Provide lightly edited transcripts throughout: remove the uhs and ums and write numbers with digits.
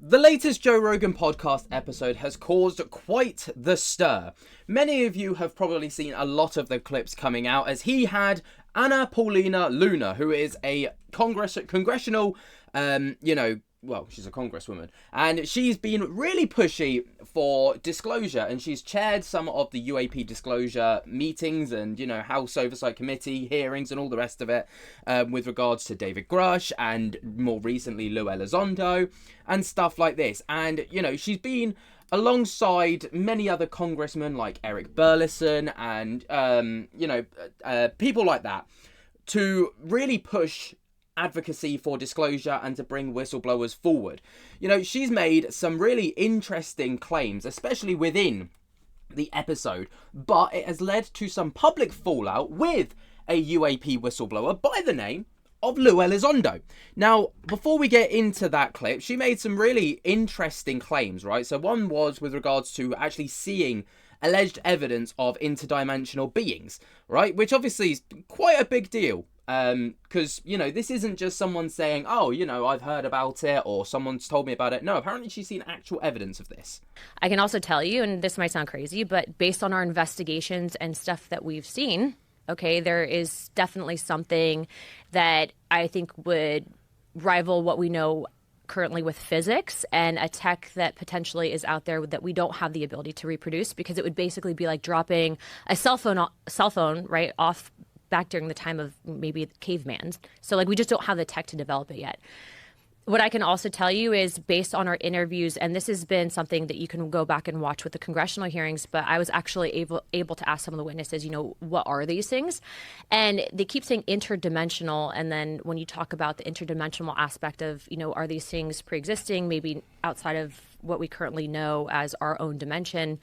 The latest Joe Rogan podcast episode has caused quite the stir. Many of you have probably seen a lot of the clips coming out as he had Paulina Luna, who is a congressional, she's a congresswoman, and she's been really pushy for disclosure, and she's chaired some of the UAP disclosure meetings and, House Oversight Committee hearings and all the rest of it, with regards to David Grush and more recently Lou Elizondo and stuff like this. And, she's been alongside many other congressmen like Eric Burleson and, people like that to really push advocacy for disclosure and to bring whistleblowers forward. She's made some really interesting claims, especially within the episode, but it has led to some public fallout with a UAP whistleblower by the name of Lou Elizondo. Now, before we get into that clip, she made some really interesting claims, right? So one was with regards to actually seeing alleged evidence of interdimensional beings, right? Which obviously is quite a big deal. Because, this isn't just someone saying, I've heard about it or someone's told me about it. No, apparently she's seen actual evidence of this. I can also tell you, and this might sound crazy, but based on our investigations and stuff that we've seen, okay, there is definitely something that I think would rival what we know currently with physics and a tech that potentially is out there that we don't have the ability to reproduce, because it would basically be like dropping a cell phone right off back during the time of maybe caveman. So we just don't have the tech to develop it yet. What I can also tell you is based on our interviews, and this has been something that you can go back and watch with the congressional hearings, but I was actually able to ask some of the witnesses, what are these things? And they keep saying interdimensional. And then when you talk about the interdimensional aspect of, are these things pre-existing, maybe outside of what we currently know as our own dimension?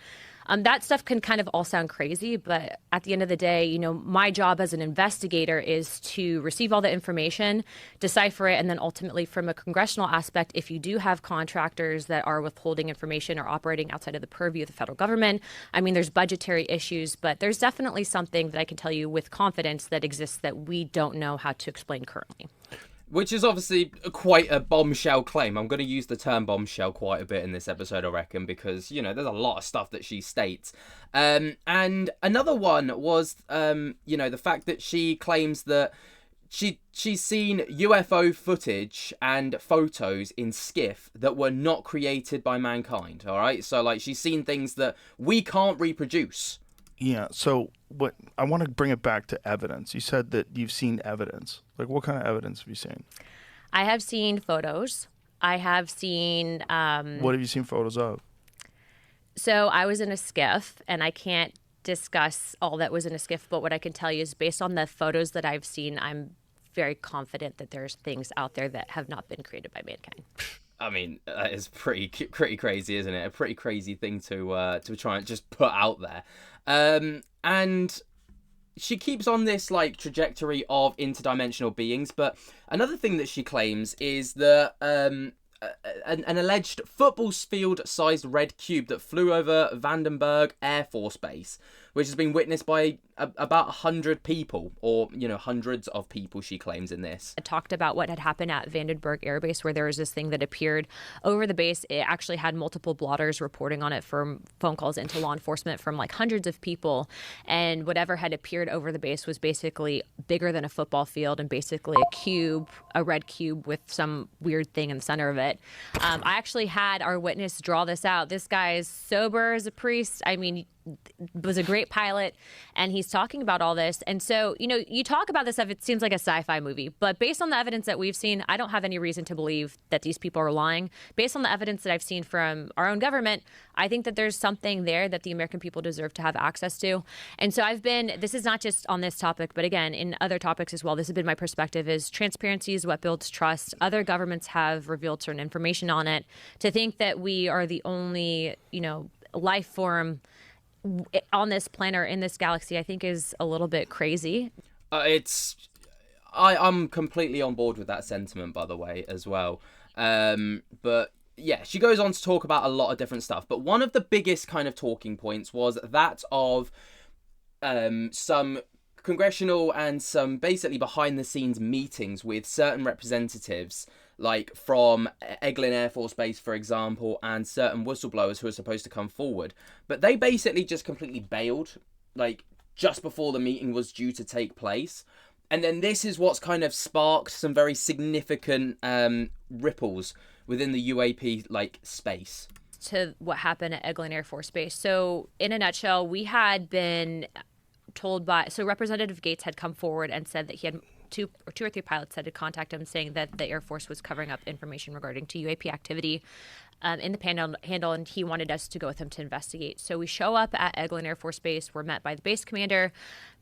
That stuff can kind of all sound crazy, but at the end of the day, my job as an investigator is to receive all the information, decipher it, and then ultimately from a congressional aspect, if you do have contractors that are withholding information or operating outside of the purview of the federal government, there's budgetary issues, but there's definitely something that I can tell you with confidence that exists that we don't know how to explain currently. Which is obviously quite a bombshell claim. I'm going to use the term bombshell quite a bit in this episode, I reckon, because, there's a lot of stuff that she states. And another one was, the fact that she claims that she's seen UFO footage and photos in skiff that were not created by mankind, all right? So, she's seen things that we can't reproduce. Yeah, so what I want to bring it back to evidence. You said that you've seen evidence. What kind of evidence have you seen? I have seen photos. I have seen... What have you seen photos of? So I was in a skiff, and I can't discuss all that was in a skiff, but what I can tell you is based on the photos that I've seen, I'm very confident that there's things out there that have not been created by mankind. That is pretty crazy, isn't it? A pretty crazy thing to try and just put out there. And she keeps on this trajectory of interdimensional beings, but another thing that she claims is that an alleged football field sized red cube that flew over Vandenberg Air Force Base, which has been witnessed by about 100 people, or, hundreds of people, she claims in this. I talked about what had happened at Vandenberg Air Base, where there was this thing that appeared over the base. It actually had multiple blotters reporting on it from phone calls into law enforcement from hundreds of people. And whatever had appeared over the base was basically bigger than a football field and basically a cube, a red cube with some weird thing in the center of it. I actually had our witness draw this out. This guy is sober as a priest. Was a great pilot, and he's talking about all this. And so, you talk about this stuff, it seems like a sci-fi movie, but based on the evidence that we've seen, I don't have any reason to believe that these people are lying. Based on the evidence that I've seen from our own government, I think that there's something there that the American people deserve to have access to. And so this is not just on this topic, but again, in other topics as well, this has been my perspective, is transparency is what builds trust. Other governments have revealed certain information on it. To think that we are the only, life form on this planet or in this galaxy, I think is a little bit crazy. I'm completely on board with that sentiment, by the way, as well. But yeah, she goes on to talk about a lot of different stuff. But one of the biggest kind of talking points was that of some congressional and some basically behind the scenes meetings with certain representatives like from Eglund Air Force Base, for example, and certain whistleblowers who are supposed to come forward. But they basically just completely bailed, like, just before the meeting was due to take place. And then this is what's kind of sparked some very significant ripples within the UAP, like, space. To what happened at Eglund Air Force Base. So in a nutshell, we had been told so Representative Gates had come forward and said that he had two or three pilots had to contact him saying that the Air Force was covering up information regarding to UAP activity in the panhandle, and he wanted us to go with him to investigate. So we show up at Eglund Air Force Base. We're met by the base commander.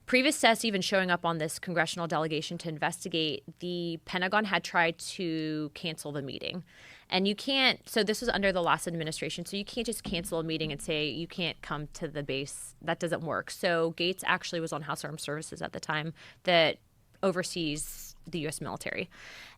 Previous to us even showing up on this congressional delegation to investigate, the Pentagon had tried to cancel the meeting. And you can't, so this was under the last administration, so you can't just cancel a meeting and say you can't come to the base. That doesn't work. So Gates actually was on House Armed Services at the time that oversees the U.S. military.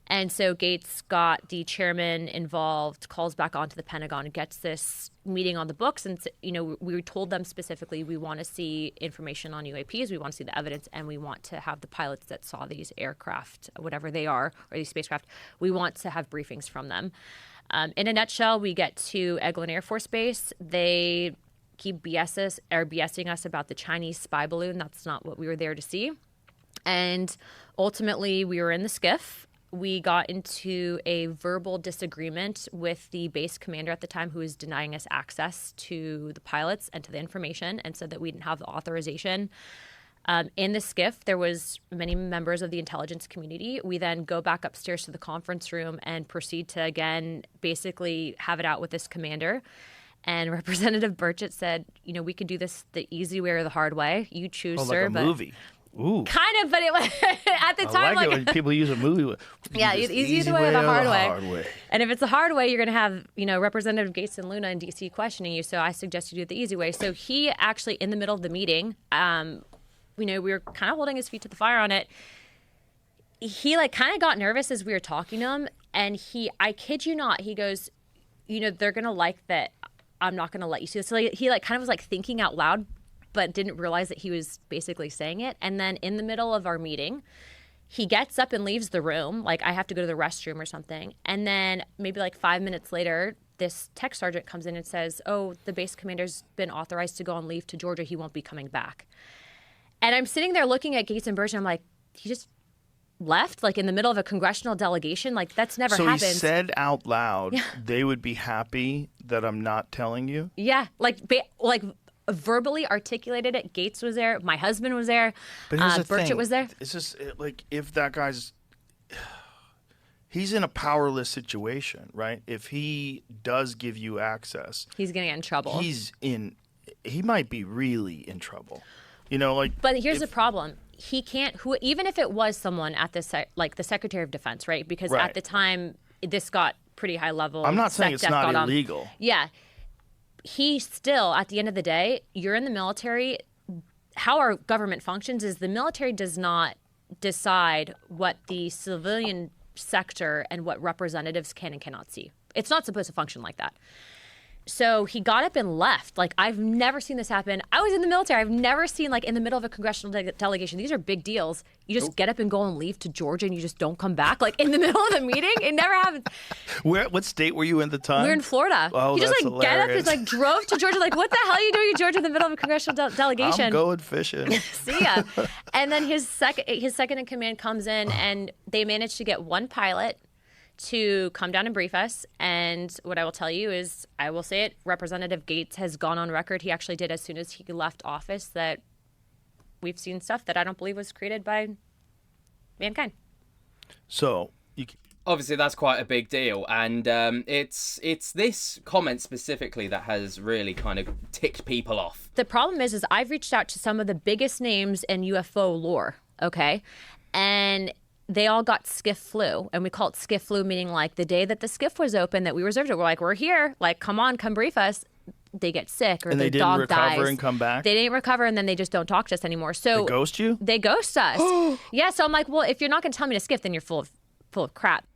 And so Gates got the chairman involved, calls back onto the Pentagon, gets this meeting on the books. And, you know, we told them specifically, we want to see information on UAPs, we want to see the evidence, and we want to have the pilots that saw these aircraft, whatever they are, or these spacecraft, we want to have briefings from them. In a nutshell, we get to Eglund Air Force Base. They keep BSing us about the Chinese spy balloon. That's not what we were there to see. And ultimately, we were in the skiff. We got into a verbal disagreement with the base commander at the time, who was denying us access to the pilots and to the information, and said that we didn't have the authorization. In the skiff, there was many members of the intelligence community. We then go back upstairs to the conference room and proceed to, again, basically have it out with this commander. And Representative Burchett said, you know, we could do this the easy way or the hard way. You choose, sir. Like a movie. Ooh. Kind of, but it was at the time. I like it when people use a movie. Yeah, easy way or the hard way. And if it's the hard way, you're going to have, you know, Representative Gates and Luna in D.C. questioning you. So I suggest you do it the easy way. So he actually, in the middle of the meeting, you know, we were kind of holding his feet to the fire on it. He like kind of got nervous as we were talking to him. And I kid you not, he goes, you know, they're going to like that I'm not going to let you see this. So he like kind of was like thinking out loud, but didn't realize that he was basically saying it. And then in the middle of our meeting, he gets up and leaves the room. Like, I have to go to the restroom or something. And then maybe like 5 minutes later, this tech sergeant comes in and says, oh, the base commander's been authorized to go on leave to Georgia. He won't be coming back. And I'm sitting there looking at Gates and Burchett. I'm like, he just left, like in the middle of a congressional delegation? Like, that's never happened. So he said out loud, they would be happy that I'm not telling you? Yeah, like verbally articulated it. Gates was there. My husband was there. But here's the Burchett thing. was there. It's just like, if that guy's, he's in a powerless situation, right? If he does give you access, he's gonna get in trouble. He might be really in trouble. You know, like. But here's the problem. He can't. Even if it was someone at the like the Secretary of Defense, right? Because at the time this got pretty high level. I'm not saying it's not illegal. Yeah. He still, at the end of the day, you're in the military. How our government functions is the military does not decide what the civilian sector and what representatives can and cannot see. It's not supposed to function like that. So he got up and left. Like, I've never seen this happen. I was in the military. I've never seen, like, in the middle of a congressional delegation. These are big deals. You just get up and go and leave to Georgia and you just don't come back, like, in the middle of the meeting. It never happens. What state were you in at the time? We were in Florida. Oh, he just, that's like, hilarious. get up and, like, drove to Georgia. Like, what the hell are you doing in Georgia in the middle of a congressional delegation? I'm going fishing. See ya. And then his second in command comes in, and they managed to get one pilot to come down and brief us. And what I will tell you is, I will say it, Representative Gates has gone on record. He actually did as soon as he left office that we've seen stuff that I don't believe was created by mankind. So obviously that's quite a big deal, and it's this comment specifically that has really kind of ticked people off. The problem is I've reached out to some of the biggest names in UFO lore, okay? And they all got skiff flu, and we call it skiff flu, meaning like the day that the skiff was open that we reserved it, we're like, we're here, like, come on, come brief us. They get sick, or and the they dog didn't recover dies. and come back? They didn't recover, and then they just don't talk to us anymore. So they ghost you? They ghost us. Yeah, so I'm like, well, if you're not going to tell me to skiff, then you're full of crap.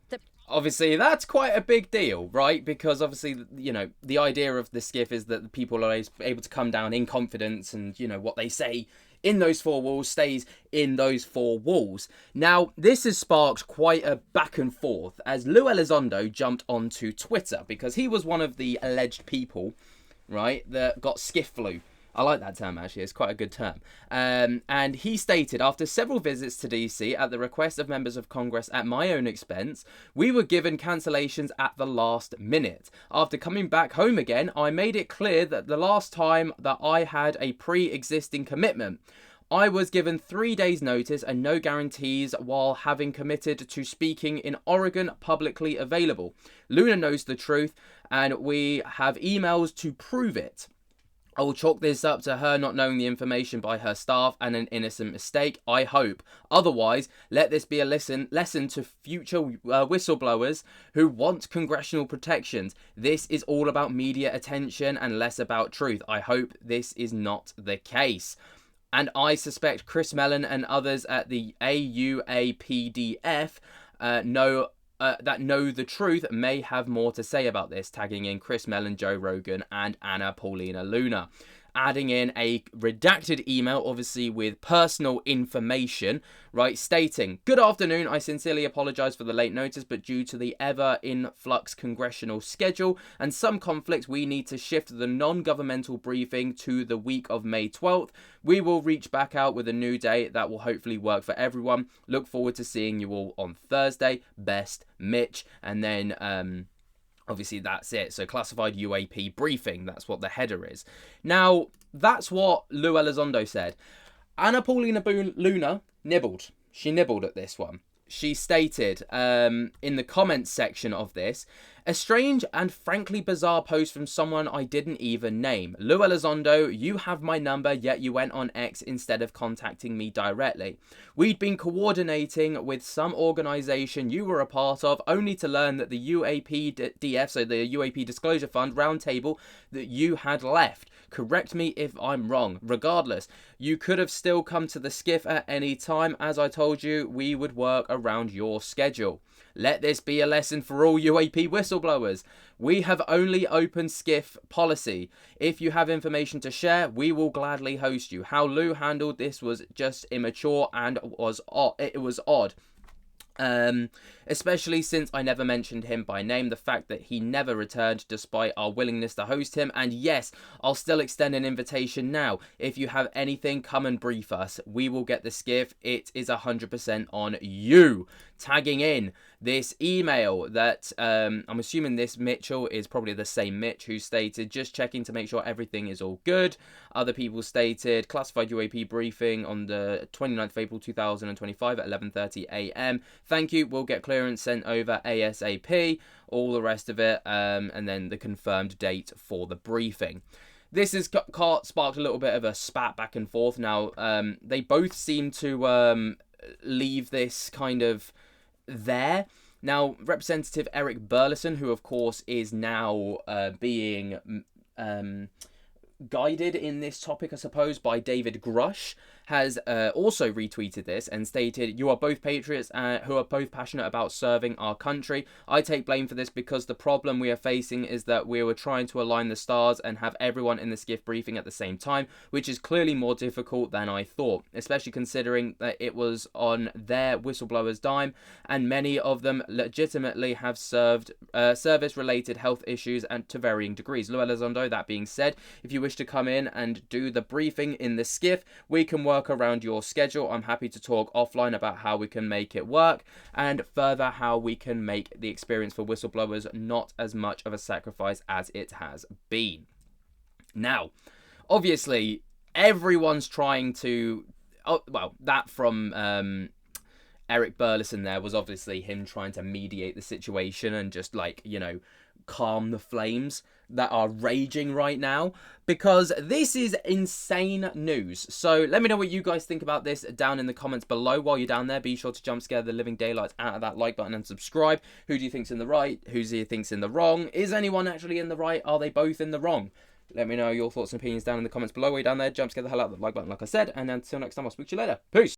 Obviously, that's quite a big deal, right? Because obviously, you know, the idea of the skiff is that the people are able to come down in confidence, and, you know, what they say in those four walls stays in those four walls. Now, this has sparked quite a back and forth as Lou Elizondo jumped onto Twitter because he was one of the alleged people, right, that got skiff flu. I like that term, actually. It's quite a good term. And he stated, after several visits to DC at the request of members of Congress at my own expense, we were given cancellations at the last minute. After coming back home again, I made it clear that the last time that I had a pre-existing commitment. I was given 3 days notice and no guarantees while having committed to speaking in Oregon publicly available. Luna knows the truth and we have emails to prove it. I will chalk this up to her not knowing the information by her staff and an innocent mistake, I hope. Otherwise, let this be a lesson to future whistleblowers who want congressional protections. This is all about media attention and less about truth. I hope this is not the case. And I suspect Chris Mellon and others at the AUAPDF know the truth may have more to say about this, tagging in Chris Mellon, Joe Rogan, and Anna Paulina Luna. Adding in a redacted email, obviously with personal information, right, stating, "Good afternoon, I sincerely apologise for the late notice, but due to the ever-in-flux congressional schedule and some conflicts, we need to shift the non-governmental briefing to the week of May 12th. We will reach back out with a new date that will hopefully work for everyone. Look forward to seeing you all on Thursday. Best, Mitch." And then, obviously, that's it. So, classified UAP briefing. That's what the header is. Now, that's what Lou Elizondo said. Anna Paulina Luna nibbled. She nibbled at this one. She stated in the comments section of this, "A strange and frankly bizarre post from someone I didn't even name. Lou Elizondo, you have my number, yet you went on X instead of contacting me directly. We'd been coordinating with some organisation you were a part of, only to learn that the UAPDF, so the UAP Disclosure Fund roundtable, that you had left. Correct me if I'm wrong. Regardless, you could have still come to the skiff at any time. As I told you, we would work around your schedule. Let this be a lesson for all UAP whistleblowers. We have only open skiff policy. If you have information to share, we will gladly host you. How Lou handled this was just immature and it was odd. Especially since I never mentioned him by name, the fact that he never returned despite our willingness to host him. And yes, I'll still extend an invitation now. If you have anything, come and brief us. We will get the skiff. It is 100% on you." Tagging in this email that I'm assuming this Mitchell is probably the same Mitch who stated, "Just checking to make sure everything is all good." Other people stated, "Classified UAP briefing on the 29th of April 2025 at 11:30 a.m. Thank you. We'll get clearance sent over ASAP." All the rest of it, and then the confirmed date for the briefing. This has sparked a little bit of a spat back and forth. Now, they both seem to leave this kind of there. Now, Representative Eric Burleson, who of course is now being guided in this topic, I suppose, by David Grush, has also retweeted this and stated, "You are both patriots who are both passionate about serving our country. I take blame for this because the problem we are facing is that we were trying to align the stars and have everyone in the skiff briefing at the same time, which is clearly more difficult than I thought, especially considering that it was on their whistleblowers' dime, and many of them legitimately have served service-related health issues and to varying degrees. Lou Elizondo, that being said, if you wish to come in and do the briefing in the skiff, we can work around your schedule. I'm happy to talk offline about how we can make it work and further how we can make the experience for whistleblowers not as much of a sacrifice as it has been." Now, obviously, everyone's trying to... that from Eric Burleson there was obviously him trying to mediate the situation and just, calm the flames that are raging right now, because this is insane news. So let me know what you guys think about this down in the comments below. While you're down there, be sure to jump scare the living daylights out of that like button and subscribe. Who do you think's in the right? Who do you think's in the wrong? Is anyone actually in the right? Are they both in the wrong? Let me know your thoughts and opinions down in the comments below. While you're down there, jump scare the hell out of the like button, like I said. And until next time, I'll speak to you later. Peace.